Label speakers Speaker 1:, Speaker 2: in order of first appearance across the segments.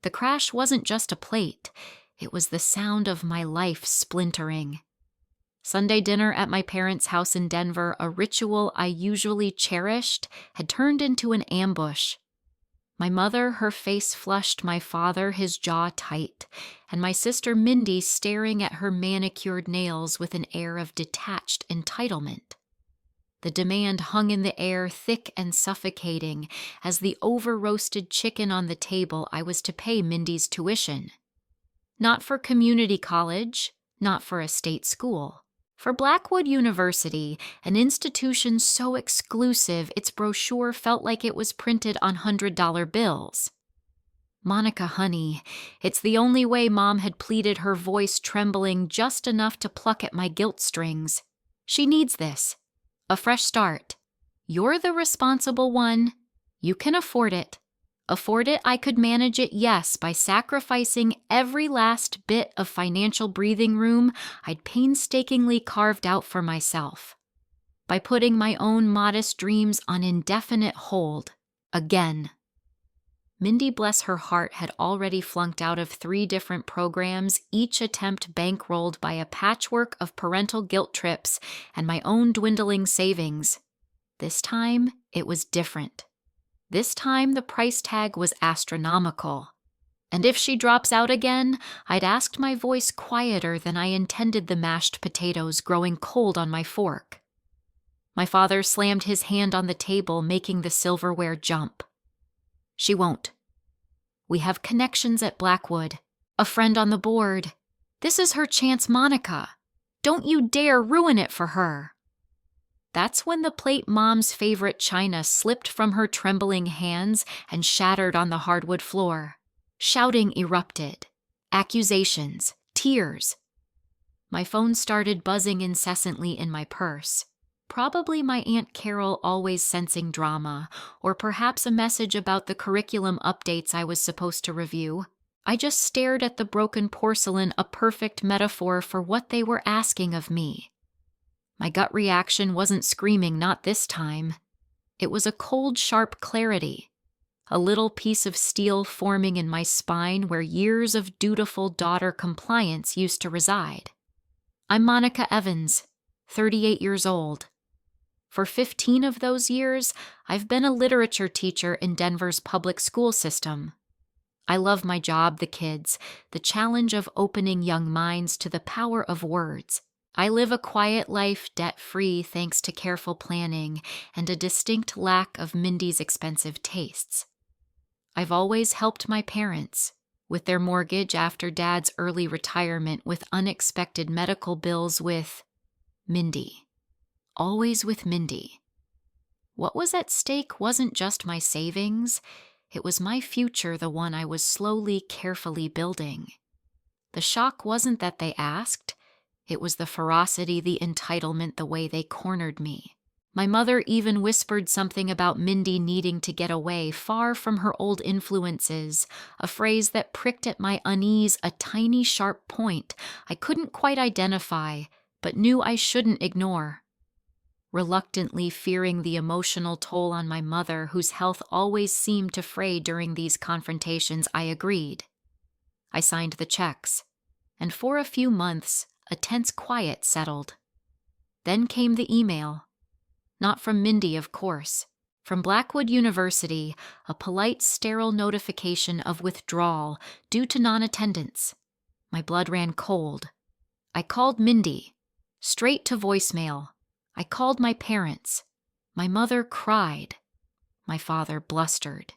Speaker 1: The crash wasn't just a plate, it was the sound of my life splintering. Sunday dinner at my parents' house in Denver, a ritual I usually cherished, had turned into an ambush. My mother, her face flushed, my father, his jaw tight, and my sister Mindy staring at her manicured nails with an air of detached entitlement. The demand hung in the air, thick and suffocating, as the over-roasted chicken on the table I was to pay Mindy's tuition. Not for community college, not for a state school. For Blackwood University, an institution so exclusive its brochure felt like it was printed on $100 bills. Monica, honey, it's the only way Mom had pleaded, her voice trembling just enough to pluck at my guilt strings. She needs this. A fresh start. You're the responsible one. You can afford it. Afford it, I could manage it, yes, by sacrificing every last bit of financial breathing room I'd painstakingly carved out for myself. By putting my own modest dreams on indefinite hold. Again. Mindy, bless her heart, had already flunked out of 3 different programs, each attempt bankrolled by a patchwork of parental guilt trips and my own dwindling savings. This time, it was different. This time, the price tag was astronomical. And if she drops out again, I'd asked my voice quieter than I intended the mashed potatoes growing cold on my fork. My father slammed his hand on the table, making the silverware jump. She won't. We have connections at Blackwood, a friend on the board. This is her chance, Monica. Don't you dare ruin it for her. That's when the plate Mom's favorite china slipped from her trembling hands and shattered on the hardwood floor. Shouting erupted. Accusations. Tears. My phone started buzzing incessantly in my purse. Probably my Aunt Carol always sensing drama, or perhaps a message about the curriculum updates I was supposed to review. I just stared at the broken porcelain, a perfect metaphor for what they were asking of me. My gut reaction wasn't screaming, not this time. It was a cold, sharp clarity. A little piece of steel forming in my spine where years of dutiful daughter compliance used to reside. I'm Monica Evans, 38 years old. For 15 of those years, I've been a literature teacher in Denver's public school system. I love my job, the kids, the challenge of opening young minds to the power of words. I live a quiet life, debt-free thanks to careful planning and a distinct lack of Mindy's expensive tastes. I've always helped my parents, with their mortgage after Dad's early retirement, with unexpected medical bills, with Mindy. Always with Mindy. What was at stake wasn't just my savings, it was my future, the one I was slowly, carefully building. The shock wasn't that they asked, it was the ferocity, the entitlement, the way they cornered me. My mother even whispered something about Mindy needing to get away, far from her old influences, a phrase that pricked at my unease, a tiny sharp point I couldn't quite identify, but knew I shouldn't ignore. Reluctantly fearing the emotional toll on my mother, whose health always seemed to fray during these confrontations, I agreed. I signed the checks, and for a few months, a tense quiet settled. Then came the email. Not from Mindy, of course. From Blackwood University, a polite, sterile notification of withdrawal due to non-attendance. My blood ran cold. I called Mindy. Straight to voicemail. I called my parents. My mother cried. My father blustered.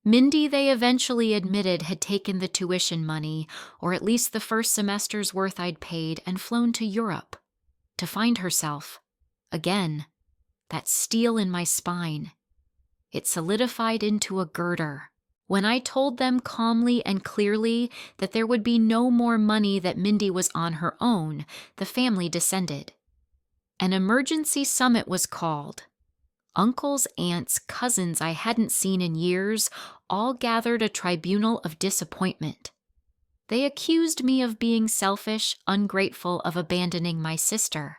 Speaker 1: Mindy, they eventually admitted, had taken the tuition money, or at least the first semester's worth I'd paid, and flown to Europe. To find herself. Again. That steel in my spine. It solidified into a girder. When I told them calmly and clearly that there would be no more money, that Mindy was on her own, the family descended. An emergency summit was called. Uncles, aunts, cousins I hadn't seen in years all gathered, a tribunal of disappointment. They accused me of being selfish, ungrateful, of abandoning my sister.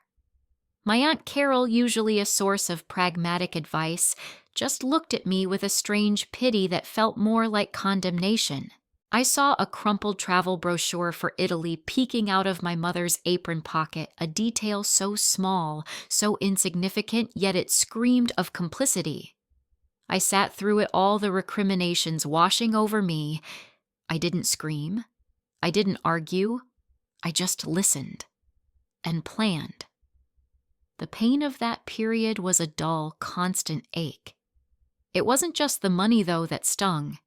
Speaker 1: My Aunt Carol, usually a source of pragmatic advice, just looked at me with a strange pity that felt more like condemnation. I saw a crumpled travel brochure for Italy peeking out of my mother's apron pocket, a detail so small, so insignificant, yet it screamed of complicity. I sat through it all, the recriminations washing over me. I didn't scream. I didn't argue. I just listened and planned. The pain of that period was a dull, constant ache. It wasn't just the money, though, that stung.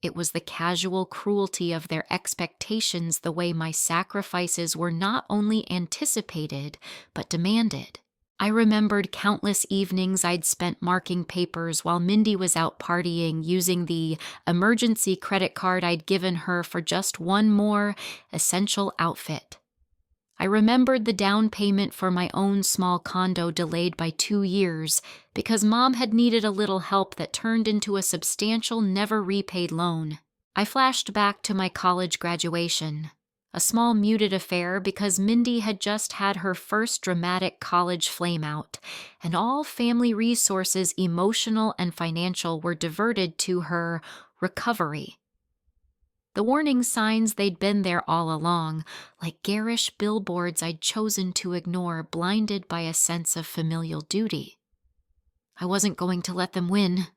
Speaker 1: It was the casual cruelty of their expectations, the way my sacrifices were not only anticipated, but demanded. I remembered countless evenings I'd spent marking papers while Mindy was out partying, using the emergency credit card I'd given her for just one more essential outfit. I remembered the down payment for my own small condo delayed by 2 years because Mom had needed a little help that turned into a substantial, never-repaid loan. I flashed back to my college graduation, a small muted affair because Mindy had just had her first dramatic college flameout, and all family resources, emotional and financial, were diverted to her recovery. The warning signs, they'd been there all along, like garish billboards I'd chosen to ignore, blinded by a sense of familial duty. I wasn't going to let them win,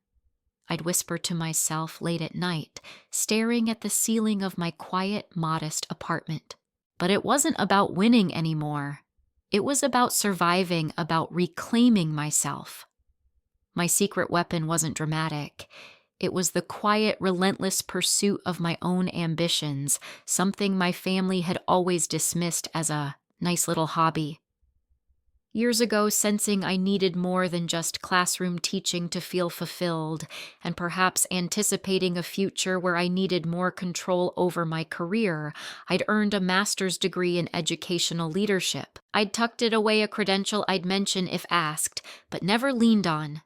Speaker 1: I'd whisper to myself late at night, staring at the ceiling of my quiet, modest apartment. But it wasn't about winning anymore. It was about surviving, about reclaiming myself. My secret weapon wasn't dramatic. It was the quiet, relentless pursuit of my own ambitions, something my family had always dismissed as a nice little hobby. Years ago, sensing I needed more than just classroom teaching to feel fulfilled, and perhaps anticipating a future where I needed more control over my career, I'd earned a master's degree in educational leadership. I'd tucked it away, a credential I'd mention if asked, but never leaned on.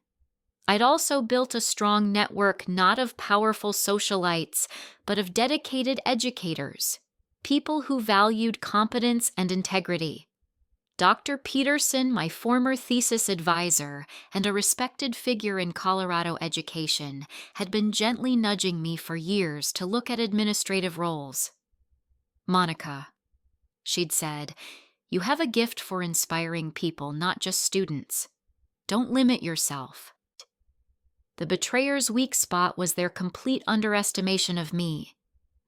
Speaker 1: I'd also built a strong network not of powerful socialites, but of dedicated educators, people who valued competence and integrity. Dr. Peterson, my former thesis advisor and a respected figure in Colorado education, had been gently nudging me for years to look at administrative roles. "Monica," she'd said, "you have a gift for inspiring people, not just students. Don't limit yourself." The betrayer's weak spot was their complete underestimation of me.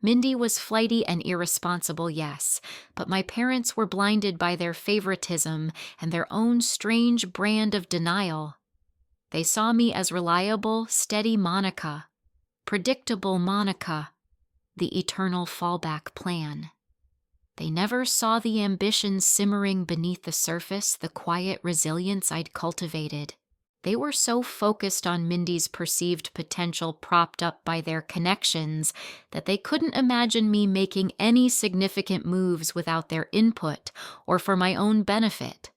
Speaker 1: Mindy was flighty and irresponsible, yes, but my parents were blinded by their favoritism and their own strange brand of denial. They saw me as reliable, steady Monica, predictable Monica, the eternal fallback plan. They never saw the ambition simmering beneath the surface, the quiet resilience I'd cultivated. They were so focused on Mindy's perceived potential, propped up by their connections, that they couldn't imagine me making any significant moves without their input or for my own benefit.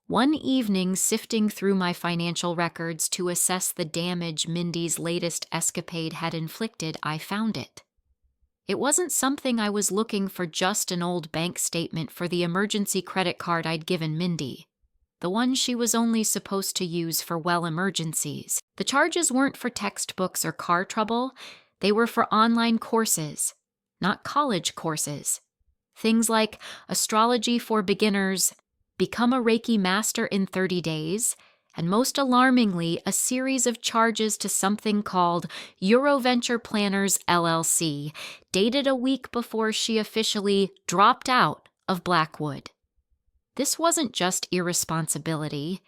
Speaker 1: One evening, sifting through my financial records to assess the damage Mindy's latest escapade had inflicted, I found it. It wasn't something I was looking for, just an old bank statement for the emergency credit card I'd given Mindy. The one she was only supposed to use for emergencies. The charges weren't for textbooks or car trouble. They were for online courses, not college courses. Things like astrology for beginners, become a Reiki master in 30 days, and most alarmingly, a series of charges to something called Euroventure Planners LLC, dated a week before she officially dropped out of Blackwood. This wasn't just irresponsibility.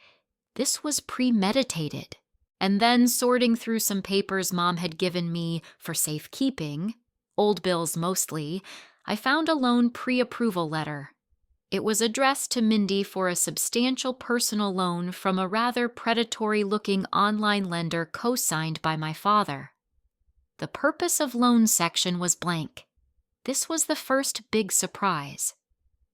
Speaker 1: This was premeditated. And then, sorting through some papers Mom had given me for safekeeping, old bills mostly, I found a loan pre-approval letter. It was addressed to Mindy for a substantial personal loan from a rather predatory-looking online lender co-signed by my father. The purpose of loan section was blank. This was the first big surprise.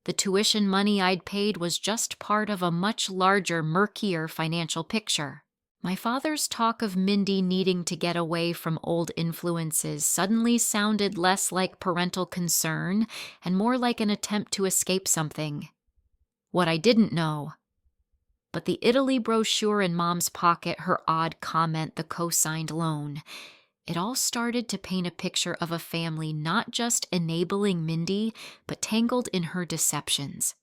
Speaker 1: The tuition money I'd paid was just part of a much larger, murkier financial picture. My father's talk of Mindy needing to get away from old influences suddenly sounded less like parental concern and more like an attempt to escape something. What I didn't know. But the Italy brochure in Mom's pocket, her odd comment, the co-signed loan. It all started to paint a picture of a family not just enabling Mindy, but tangled in her deceptions.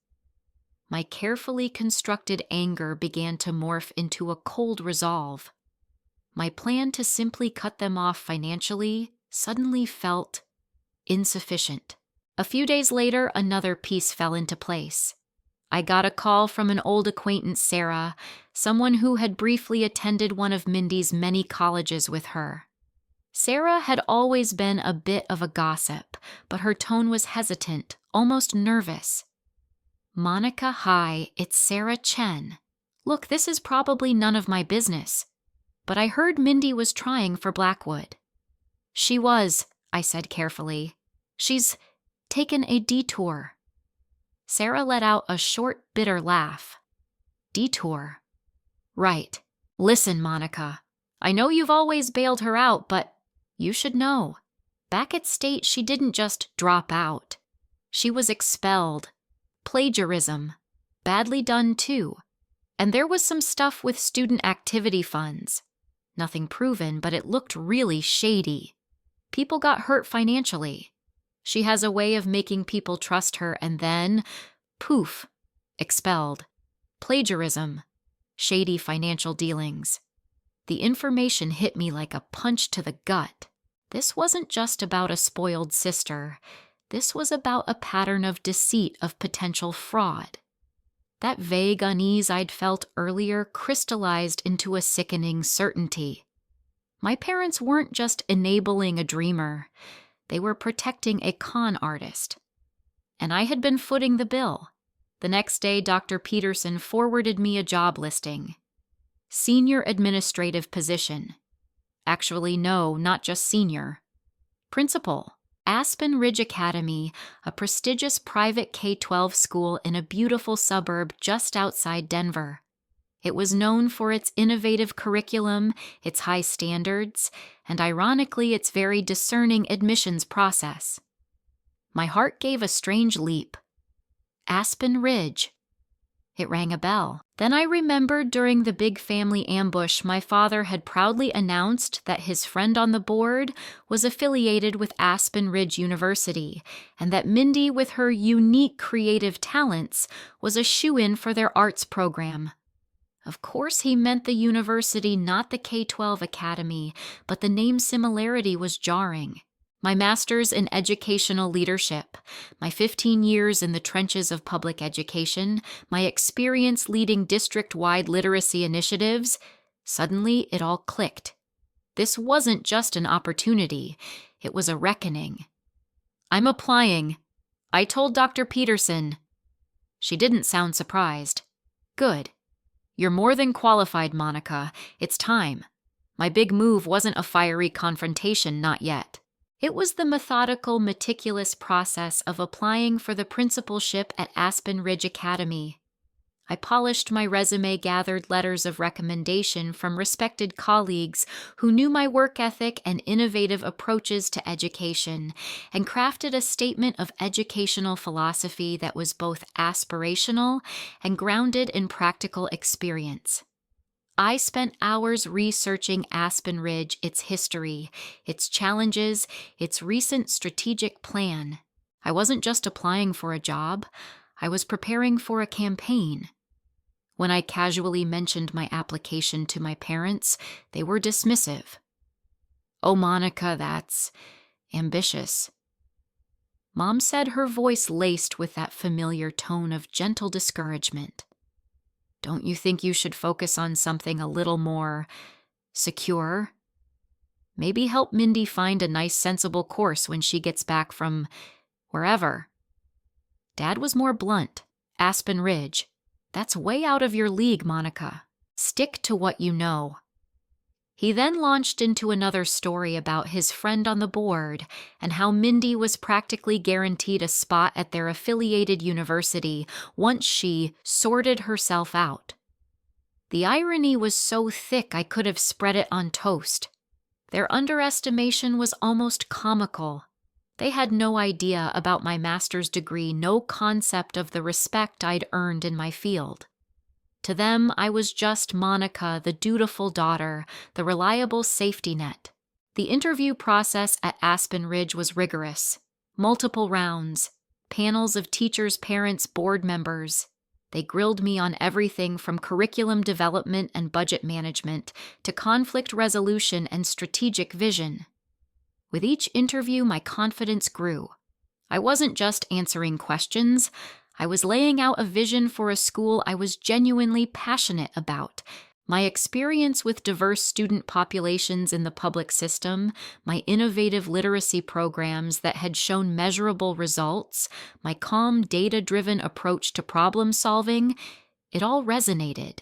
Speaker 1: My carefully constructed anger began to morph into a cold resolve. My plan to simply cut them off financially suddenly felt insufficient. A few days later, another piece fell into place. I got a call from an old acquaintance, Sarah, someone who had briefly attended one of Mindy's many colleges with her. Sarah had always been a bit of a gossip, but her tone was hesitant, almost nervous. "Monica, hi, it's Sarah Chen. Look, this is probably none of my business, but I heard Mindy was trying for Blackwood." "She was," I said carefully. "She's taken a detour." Sarah let out a short, bitter laugh. "Detour? Right. Listen, Monica, I know you've always bailed her out, but you should know. Back at State, she didn't just drop out. She was expelled. Plagiarism. Badly done, too. And there was some stuff with student activity funds. Nothing proven, but it looked really shady. People got hurt financially. She has a way of making people trust her and then, poof, expelled. Plagiarism. Shady financial dealings. The information hit me like a punch to the gut. This wasn't just about a spoiled sister. This was about a pattern of deceit, of potential fraud. That vague unease I'd felt earlier crystallized into a sickening certainty. My parents weren't just enabling a dreamer. They were protecting a con artist. And I had been footing the bill. The next day, Dr. Peterson forwarded me a job listing. Senior administrative position. Actually, no, not just senior. Principal. Aspen Ridge Academy, a prestigious private K-12 school in a beautiful suburb just outside Denver. It was known for its innovative curriculum, its high standards, and ironically, its very discerning admissions process. My heart gave a strange leap. Aspen Ridge. It rang a bell. Then I remembered during the big family ambush my father had proudly announced that his friend on the board was affiliated with Aspen Ridge University, and that Mindy, with her unique creative talents, was a shoo-in for their arts program. Of course he meant the university, not the K-12 academy, but the name similarity was jarring. My master's in educational leadership, my 15 years in the trenches of public education, my experience leading district-wide literacy initiatives, suddenly it all clicked. This wasn't just an opportunity, it was a reckoning. "I'm applying. I told Dr. Peterson." She didn't sound surprised. "Good. You're more than qualified, Monica. It's time." My big move wasn't a fiery confrontation, not yet. It was the methodical, meticulous process of applying for the principalship at Aspen Ridge Academy. I polished my resume, gathered letters of recommendation from respected colleagues who knew my work ethic and innovative approaches to education, and crafted a statement of educational philosophy that was both aspirational and grounded in practical experience. I spent hours researching Aspen Ridge, its history, its challenges, its recent strategic plan. I wasn't just applying for a job, I was preparing for a campaign. When I casually mentioned my application to my parents, they were dismissive. "Oh, Monica, that's ambitious." Mom said, her voice laced with that familiar tone of gentle discouragement. "Don't you think you should focus on something a little more secure? Maybe help Mindy find a nice, sensible course when she gets back from wherever." Dad was more blunt. "Aspen Ridge. That's way out of your league, Monica. Stick to what you know." He then launched into another story about his friend on the board and how Mindy was practically guaranteed a spot at their affiliated university once she sorted herself out. The irony was so thick I could have spread it on toast. Their underestimation was almost comical. They had no idea about my master's degree, no concept of the respect I'd earned in my field. To them, I was just Monica, the dutiful daughter, the reliable safety net. The interview process at Aspen Ridge was rigorous. Multiple rounds, panels of teachers, parents, board members. They grilled me on everything from curriculum development and budget management to conflict resolution and strategic vision. With each interview, my confidence grew. I wasn't just answering questions. I was laying out a vision for a school I was genuinely passionate about. My experience with diverse student populations in the public system, my innovative literacy programs that had shown measurable results, my calm, data-driven approach to problem solving, it all resonated.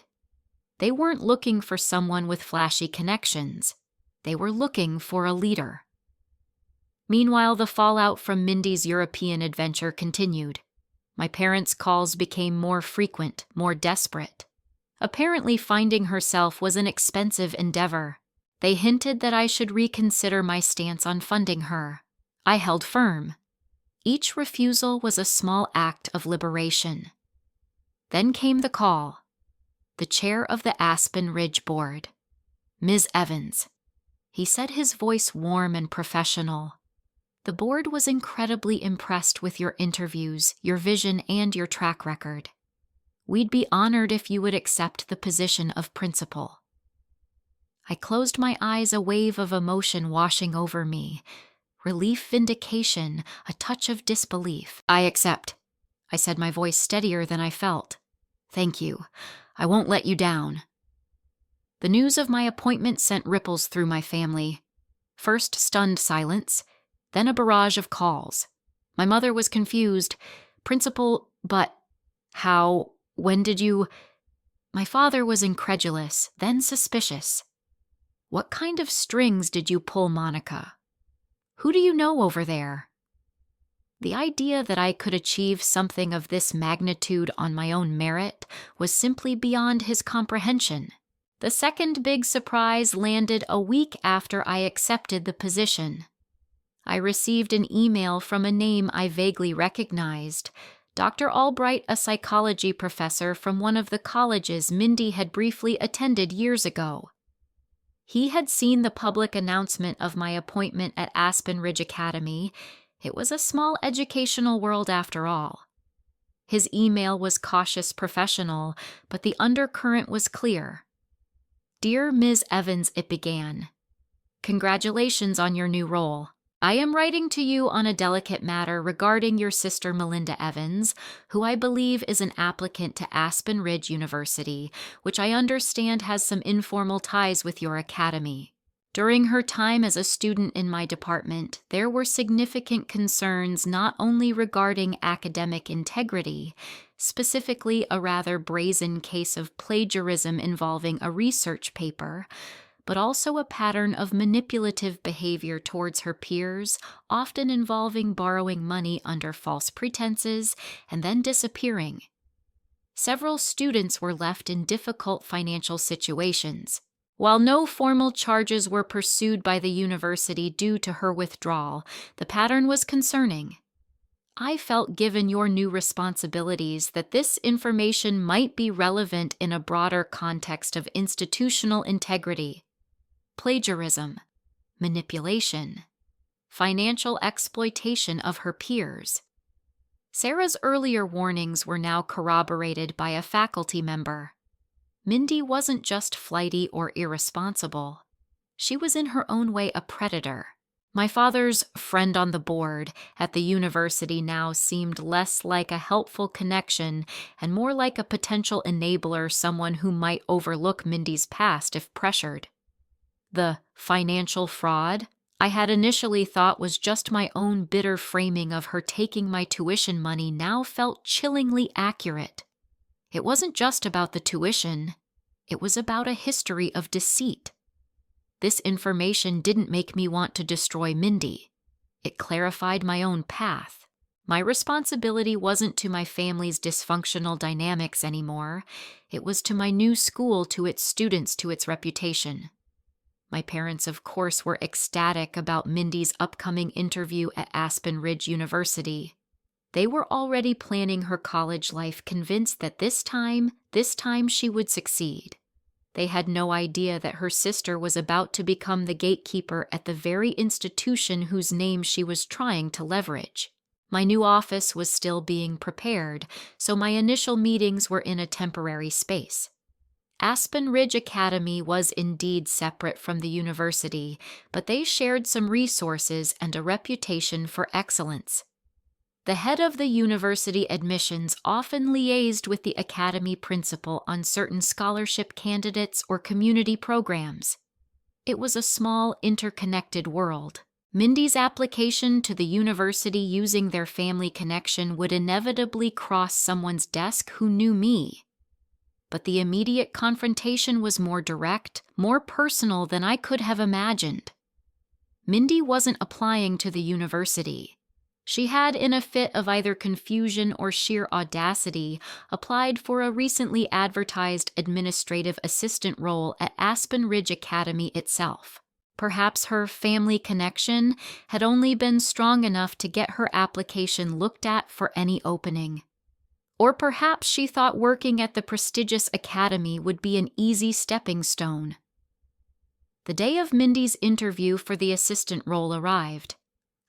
Speaker 1: They weren't looking for someone with flashy connections. They were looking for a leader. Meanwhile, the fallout from Mindy's European adventure continued. My parents' calls became more frequent, more desperate. Apparently, finding herself was an expensive endeavor. They hinted that I should reconsider my stance on funding her. I held firm. Each refusal was a small act of liberation. Then came the call. The chair of the Aspen Ridge Board. Ms. Evans. He said, his voice warm and professional. The board was incredibly impressed with your interviews, your vision, and your track record. We'd be honored if you would accept the position of principal. I closed my eyes, a wave of emotion washing over me. Relief, vindication, a touch of disbelief. I accept, I said, my voice steadier than I felt. Thank you. I won't let you down. The news of my appointment sent ripples through my family. First stunned silence, then a barrage of calls. My mother was confused. Principal, but how? When did you? My father was incredulous, then suspicious. What kind of strings did you pull, Monica? Who do you know over there? The idea that I could achieve something of this magnitude on my own merit was simply beyond his comprehension. The second big surprise landed a week after I accepted the position. I received an email from a name I vaguely recognized. Dr. Albright, a psychology professor from one of the colleges Mindy had briefly attended years ago. He had seen the public announcement of my appointment at Aspen Ridge Academy. It was a small educational world after all. His email was cautious, professional, but the undercurrent was clear. Dear Ms. Evans, it began. Congratulations on your new role. I am writing to you on a delicate matter regarding your sister Melinda Evans, who I believe is an applicant to Aspen Ridge University, which I understand has some informal ties with your academy. During her time as a student in my department, there were significant concerns not only regarding academic integrity, specifically a rather brazen case of plagiarism involving a research paper, but also a pattern of manipulative behavior towards her peers, often involving borrowing money under false pretenses and then disappearing. Several students were left in difficult financial situations. While no formal charges were pursued by the university due to her withdrawal, the pattern was concerning. I felt, given your new responsibilities, that this information might be relevant in a broader context of institutional integrity. Plagiarism, manipulation, financial exploitation of her peers. Sarah's earlier warnings were now corroborated by a faculty member. Mindy wasn't just flighty or irresponsible. She was in her own way a predator. My father's friend on the board at the university now seemed less like a helpful connection and more like a potential enabler, someone who might overlook Mindy's past if pressured. The financial fraud I had initially thought was just my own bitter framing of her taking my tuition money now felt chillingly accurate. It wasn't just about the tuition. It was about a history of deceit. This information didn't make me want to destroy Mindy. It clarified my own path. My responsibility wasn't to my family's dysfunctional dynamics anymore. It was to my new school, to its students, to its reputation. My parents, of course, were ecstatic about Mindy's upcoming interview at Aspen Ridge University. They were already planning her college life, convinced that this time she would succeed. They had no idea that her sister was about to become the gatekeeper at the very institution whose name she was trying to leverage. My new office was still being prepared, so my initial meetings were in a temporary space. Aspen Ridge Academy was indeed separate from the university, but they shared some resources and a reputation for excellence. The head of the university admissions often liaised with the academy principal on certain scholarship candidates or community programs. It was a small, interconnected world. Mindy's application to the university using their family connection would inevitably cross someone's desk who knew me. But the immediate confrontation was more direct, more personal than I could have imagined. Mindy wasn't applying to the university. She had, in a fit of either confusion or sheer audacity, applied for a recently advertised administrative assistant role at Aspen Ridge Academy itself. Perhaps her family connection had only been strong enough to get her application looked at for any opening. Or perhaps she thought working at the prestigious academy would be an easy stepping stone. The day of Mindy's interview for the assistant role arrived.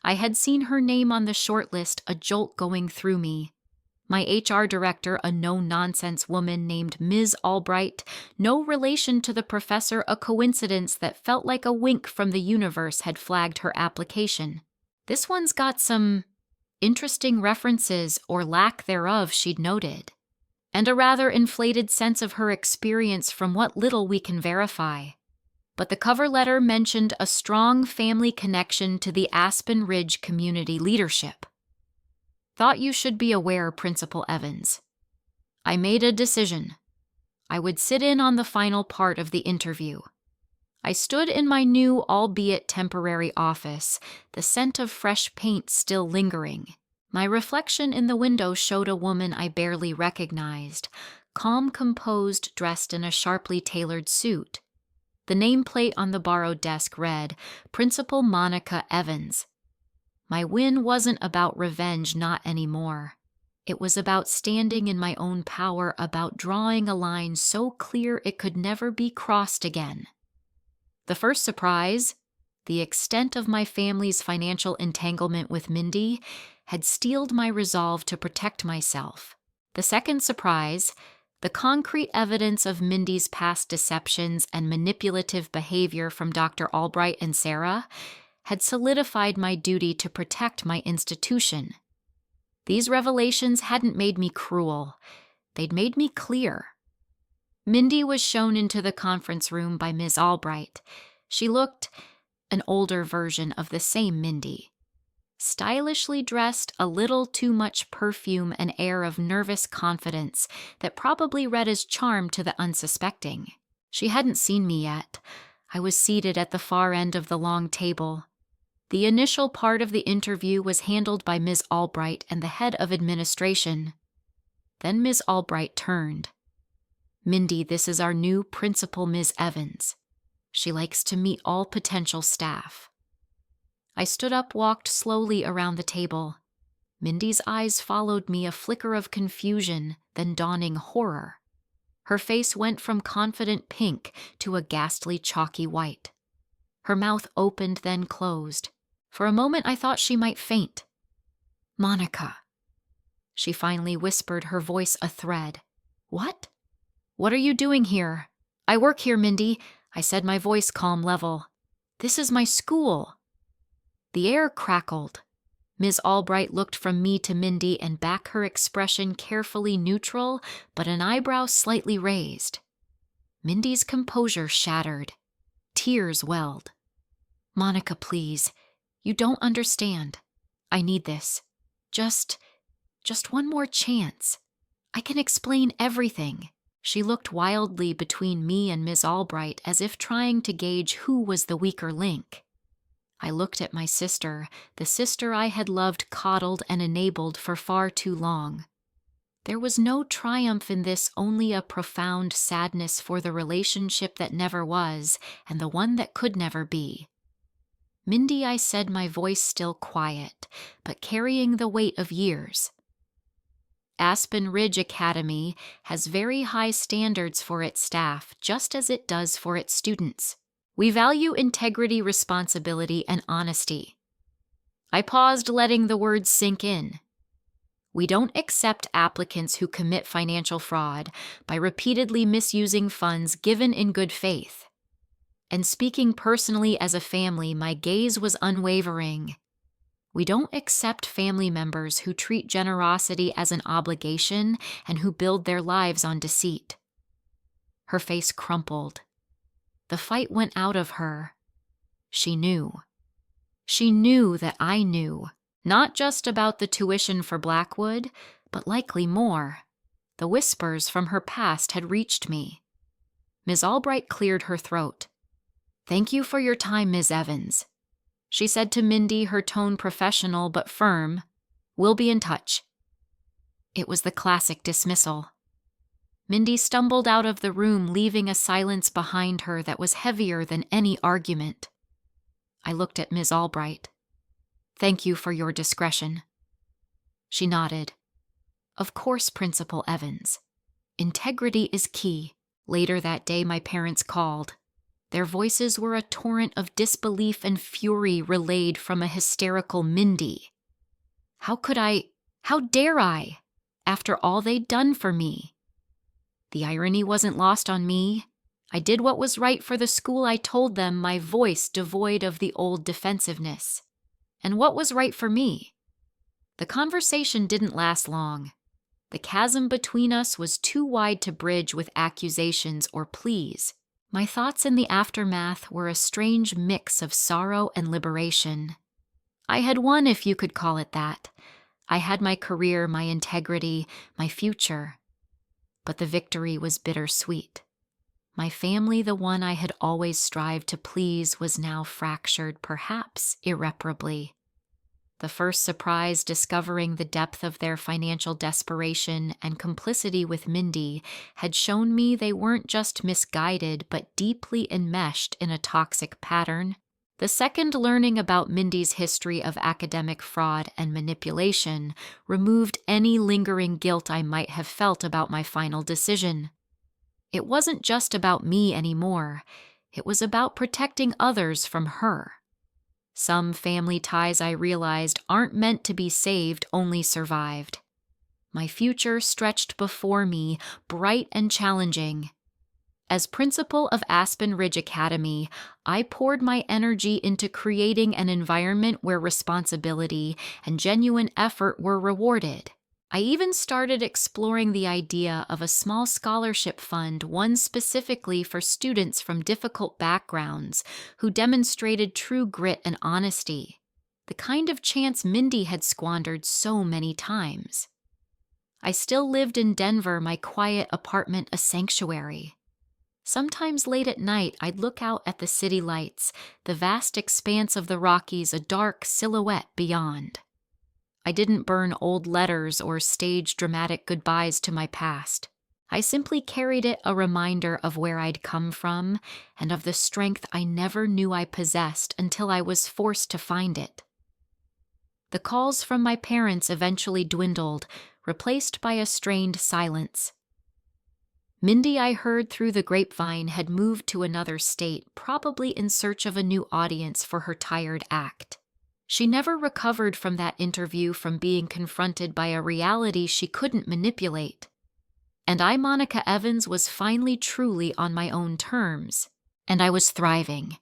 Speaker 1: I had seen her name on the shortlist, a jolt going through me. My HR director, a no-nonsense woman named Ms. Albright, no relation to the professor, a coincidence that felt like a wink from the universe, had flagged her application. This one's got some interesting references, or lack thereof, she'd noted, and a rather inflated sense of her experience from what little we can verify. But the cover letter mentioned a strong family connection to the Aspen Ridge community leadership. Thought you should be aware, Principal Evans. I made a decision. I would sit in on the final part of the interview. I stood in my new, albeit temporary office, the scent of fresh paint still lingering. My reflection in the window showed a woman I barely recognized, calm, composed, dressed in a sharply tailored suit. The nameplate on the borrowed desk read, Principal Monica Evans. My win wasn't about revenge, not anymore. It was about standing in my own power, about drawing a line so clear it could never be crossed again. The first surprise, the extent of my family's financial entanglement with Mindy, had steeled my resolve to protect myself. The second surprise, the concrete evidence of Mindy's past deceptions and manipulative behavior from Dr. Albright and Sarah, had solidified my duty to protect my institution. These revelations hadn't made me cruel. They'd made me clear. Mindy was shown into the conference room by Ms. Albright. She looked an older version of the same Mindy. Stylishly dressed, a little too much perfume, an air of nervous confidence that probably read as charm to the unsuspecting. She hadn't seen me yet. I was seated at the far end of the long table. The initial part of the interview was handled by Ms. Albright and the head of administration. Then Ms. Albright turned. Mindy, this is our new principal, Ms. Evans. She likes to meet all potential staff. I stood up, walked slowly around the table. Mindy's eyes followed me, a flicker of confusion, then dawning horror. Her face went from confident pink to a ghastly chalky white. Her mouth opened, then closed. For a moment I thought she might faint. Monica, she finally whispered, her voice a thread. What? What are you doing here? I work here, Mindy, I said, my voice calm, level. This is my school. The air crackled. Ms. Albright looked from me to Mindy and back, her expression carefully neutral, but an eyebrow slightly raised. Mindy's composure shattered. Tears welled. Monica, please. You don't understand. I need this. Just one more chance. I can explain everything. She looked wildly between me and Ms. Albright, as if trying to gauge who was the weaker link. I looked at my sister, the sister I had loved, coddled, and enabled for far too long. There was no triumph in this, only a profound sadness for the relationship that never was, and the one that could never be. Mindy, I said, my voice still quiet, but carrying the weight of years. Aspen Ridge Academy has very high standards for its staff, just as it does for its students. We value integrity, responsibility, and honesty. I paused, letting the words sink in. We don't accept applicants who commit financial fraud by repeatedly misusing funds given in good faith. And speaking personally as a family, my gaze was unwavering. We don't accept family members who treat generosity as an obligation and who build their lives on deceit. Her face crumpled. The fight went out of her. She knew. She knew that I knew, not just about the tuition for Blackwood, but likely more. The whispers from her past had reached me. Ms. Albright cleared her throat. "Thank you for your time, Ms. Evans," she said to Mindy, her tone professional but firm. "We'll be in touch." It was the classic dismissal. Mindy stumbled out of the room, leaving a silence behind her that was heavier than any argument. I looked at Ms. Albright. "Thank you for your discretion." She nodded. "Of course, Principal Evans. Integrity is key." Later that day, my parents called. Their voices were a torrent of disbelief and fury relayed from a hysterical Mindy. How dare I, after all they'd done for me? The irony wasn't lost on me. I did what was right for the school, I told them, my voice devoid of the old defensiveness. And what was right for me? The conversation didn't last long. The chasm between us was too wide to bridge with accusations or pleas. My thoughts in the aftermath were a strange mix of sorrow and liberation. I had won, if you could call it that. I had my career, my integrity, my future. But the victory was bittersweet. My family, the one I had always strived to please, was now fractured, perhaps irreparably. The first surprise discovering the depth of their financial desperation and complicity with Mindy had shown me they weren't just misguided but deeply enmeshed in a toxic pattern. The second, learning about Mindy's history of academic fraud and manipulation, removed any lingering guilt I might have felt about my final decision. It wasn't just about me anymore. It was about protecting others from her. Some family ties, I realized, aren't meant to be saved, only survived. My future stretched before me, bright and challenging. As principal of Aspen Ridge Academy, I poured my energy into creating an environment where responsibility and genuine effort were rewarded. I even started exploring the idea of a small scholarship fund, one specifically for students from difficult backgrounds who demonstrated true grit and honesty, the kind of chance Mindy had squandered so many times. I still lived in Denver, my quiet apartment a sanctuary. Sometimes late at night, I'd look out at the city lights, the vast expanse of the Rockies a dark silhouette beyond. I didn't burn old letters or stage dramatic goodbyes to my past. I simply carried it, a reminder of where I'd come from and of the strength I never knew I possessed until I was forced to find it. The calls from my parents eventually dwindled, replaced by a strained silence. Mindy, I heard through the grapevine, had moved to another state, probably in search of a new audience for her tired act. She never recovered from that interview, from being confronted by a reality she couldn't manipulate. And I, Monica Evans, was finally truly on my own terms, and I was thriving.